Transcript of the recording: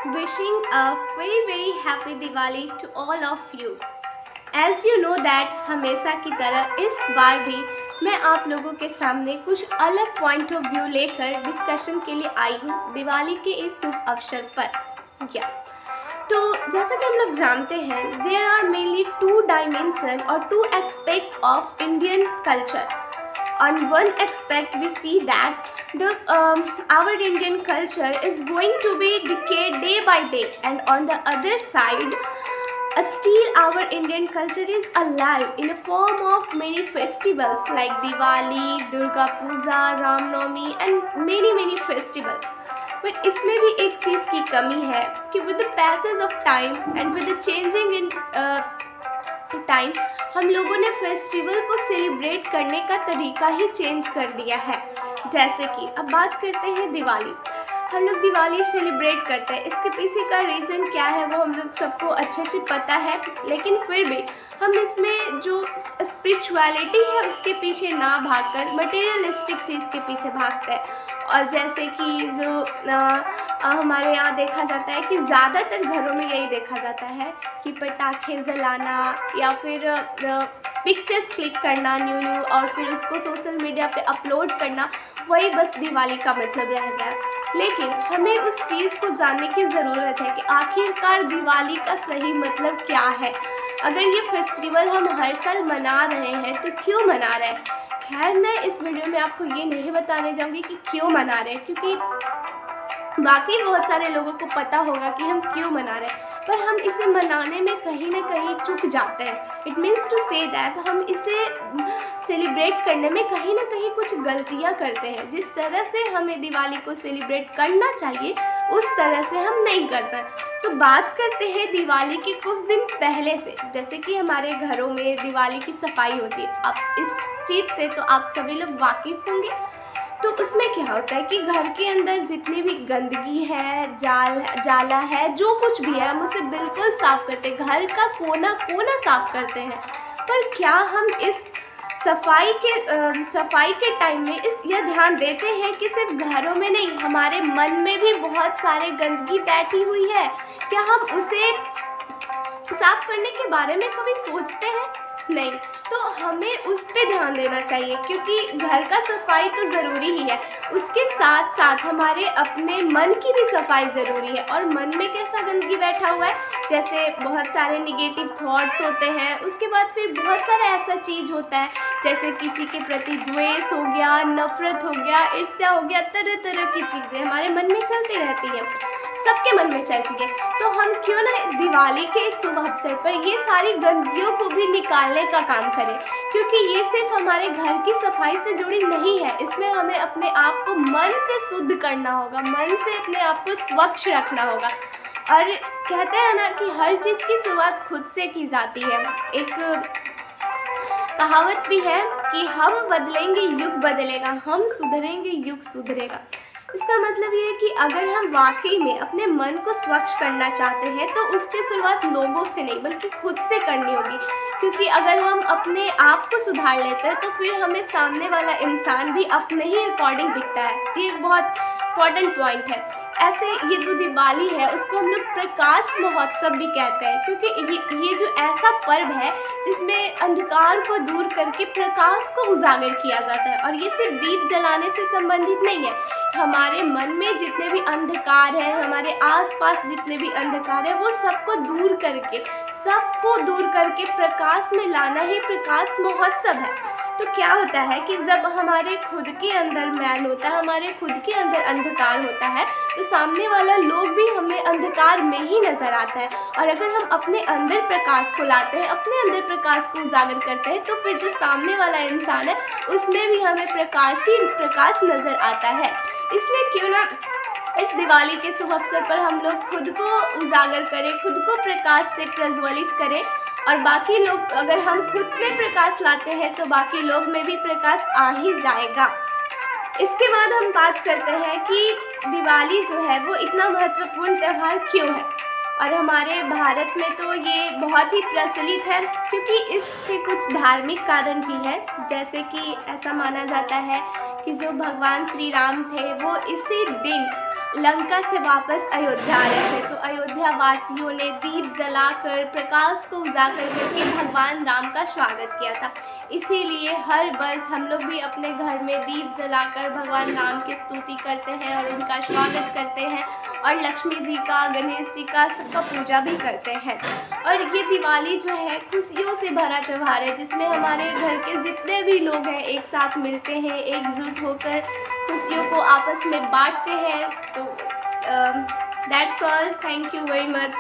wishing a very happy Diwali to all of you. As you know that हमेशा की तरह इस बार भी मैं आप लोगों के सामने कुछ अलग पॉइंट ऑफ व्यू लेकर डिस्कशन के लिए आई हूँ दिवाली के इस शुभ अवसर पर। तो जैसा कि हम लोग जानते हैं there are mainly two dimension और two aspect of Indian culture. On one aspect we see that our Indian culture is going to be decayed day by day, and on the other side still our Indian culture is alive in a form of many festivals like Diwali, Durga Puja, Ram Navami and many festivals. But इसमें भी एक चीज़ की कमी है कि with the passage of time and with the changing in time हम लोगों ने फेस्टिवल को सेलिब्रेट करने का तरीका ही चेंज कर दिया है. जैसे कि अब बात करते हैं दिवाली. हम लोग दिवाली सेलिब्रेट करते हैं, इसके पीछे का रीज़न क्या है वो हम लोग सबको अच्छे से पता है, लेकिन फिर भी हम इसमें जो स्पिरिचुअलिटी है उसके पीछे ना भागकर मटेरियलिस्टिक चीज़ के पीछे भागते हैं. और जैसे कि जो हमारे यहाँ देखा जाता है कि ज़्यादातर घरों में यही देखा जाता है कि पटाखे जलाना या फिर पिक्चर्स क्लिक करना न्यू और फिर उसको सोशल मीडिया पे अपलोड करना, वही बस दिवाली का मतलब रह गया. लेकिन हमें उस चीज़ को जानने की ज़रूरत है कि आखिरकार दिवाली का सही मतलब क्या है. अगर ये फेस्टिवल हम हर साल मना रहे हैं तो क्यों मना रहे हैं. खैर मैं इस वीडियो में आपको ये नहीं बताने जाऊँगी कि क्यों मना रहे हैं, क्योंकि बाकी बहुत सारे लोगों को पता होगा कि हम क्यों मना रहे हैं, पर हम इसे मनाने में कहीं ना कहीं चूक जाते हैं. It means to say that हम इसे सेलिब्रेट करने में कहीं ना कहीं कुछ गलतियां करते हैं. जिस तरह से हमें दिवाली को सेलिब्रेट करना चाहिए उस तरह से हम नहीं करते. तो बात करते हैं दिवाली के कुछ दिन पहले से. जैसे कि हमारे घरों में दिवाली की सफाई होती है. अब इस चीज़ से तो आप सभी लोग वाकिफ़ होंगे. तो उसमें क्या होता है कि घर के अंदर जितनी भी गंदगी है, जाला है, जो कुछ भी है हम उसे बिल्कुल साफ़ करते हैं. घर का कोना कोना साफ़ करते हैं. पर क्या हम इस सफाई के टाइम में यह ध्यान देते हैं कि सिर्फ घरों में नहीं, हमारे मन में भी बहुत सारे गंदगी बैठी हुई है. क्या हम उसे साफ़ करने के बारे में कभी सोचते हैं? नहीं. तो हमें उस पे ध्यान देना चाहिए, क्योंकि घर का सफाई तो ज़रूरी ही है, उसके साथ साथ हमारे अपने मन की भी सफाई ज़रूरी है. और मन में कैसा गंदगी बैठा हुआ है, जैसे बहुत सारे निगेटिव थॉट्स होते हैं. उसके बाद फिर बहुत सारा ऐसा चीज़ होता है जैसे किसी के प्रति द्वेष हो गया, नफ़रत हो गया, ईर्ष्या हो गया, तरह की चीज़ें हमारे मन में चलती रहती है, सबके मन में चलती है. तो हम क्यों ना दिवाली के इस शुभ अवसर पर ये सारी गंदगियों को भी निकालने का काम करें, क्योंकि ये सिर्फ हमारे घर की सफाई से जुड़ी नहीं है. इसमें हमें अपने आप को मन से शुद्ध करना होगा, मन से अपने आप को स्वच्छ रखना होगा. और कहते हैं ना कि हर चीज़ की शुरुआत खुद से की जाती है. एक कहावत भी है कि हम बदलेंगे युग बदलेगा, हम सुधरेंगे युग सुधरेगा. इसका मतलब ये है कि अगर हम वाकई में अपने मन को स्वच्छ करना चाहते हैं तो उसकी शुरुआत लोगों से नहीं बल्कि खुद से करनी होगी. क्योंकि अगर हम अपने आप को सुधार लेते हैं तो फिर हमें सामने वाला इंसान भी अपने ही अकॉर्डिंग दिखता है. ये एक बहुत इम्पॉर्टेंट पॉइंट है. ऐसे ये जो दिवाली है उसको हम लोग प्रकाश महोत्सव भी कहते हैं, क्योंकि ये जो ऐसा पर्व है जिसमें अंधकार को दूर करके प्रकाश को उजागर किया जाता है. और ये सिर्फ दीप जलाने से संबंधित नहीं है. हमारे मन में जितने भी अंधकार है, हमारे आसपास जितने भी अंधकार है, वो सबको दूर करके प्रकाश में लाना ही प्रकाश महोत्सव है. तो क्या होता है कि जब हमारे खुद के अंदर मैल होता है, हमारे खुद के अंदर अंधकार होता है, तो सामने वाला लोग भी हमें अंधकार में ही नज़र आता है. और अगर हम अपने अंदर प्रकाश को लाते हैं, अपने अंदर प्रकाश को उजागर करते हैं, तो फिर जो सामने वाला इंसान है उसमें भी हमें प्रकाश ही प्रकाश नज़र आता है. इसलिए क्यों ना इस दिवाली के शुभ अवसर पर हम लोग खुद को उजागर करें, खुद को प्रकाश से प्रज्वलित करें. और बाकी लोग, अगर हम खुद में प्रकाश लाते हैं तो बाकी लोग में भी प्रकाश आ ही जाएगा. इसके बाद हम बात करते हैं कि दिवाली जो है वो इतना महत्वपूर्ण त्यौहार क्यों है. और हमारे भारत में तो ये बहुत ही प्रचलित है, क्योंकि इसके कुछ धार्मिक कारण भी है. जैसे कि ऐसा माना जाता है कि जो भगवान श्री राम थे वो इसी दिन लंका से वापस अयोध्या आ रहे थे, तो अयोध्या वासियों ने दीप जलाकर प्रकाश को उजागर करके भगवान राम का स्वागत किया था। इसीलिए हर वर्ष हम लोग भी अपने घर में दीप जलाकर भगवान राम की स्तुति करते हैं और उनका स्वागत करते हैं, और लक्ष्मी जी का, गणेश जी का, सबका पूजा भी करते हैं। और ये दिवाली जो है खुशियों से भरा त्यौहार है, जिसमें हमारे घर के जितने भी लोग हैं एक साथ मिलते हैं, एकजुट होकर खुशियों को आपस में बांटते हैं। तो that's all, thank you very much.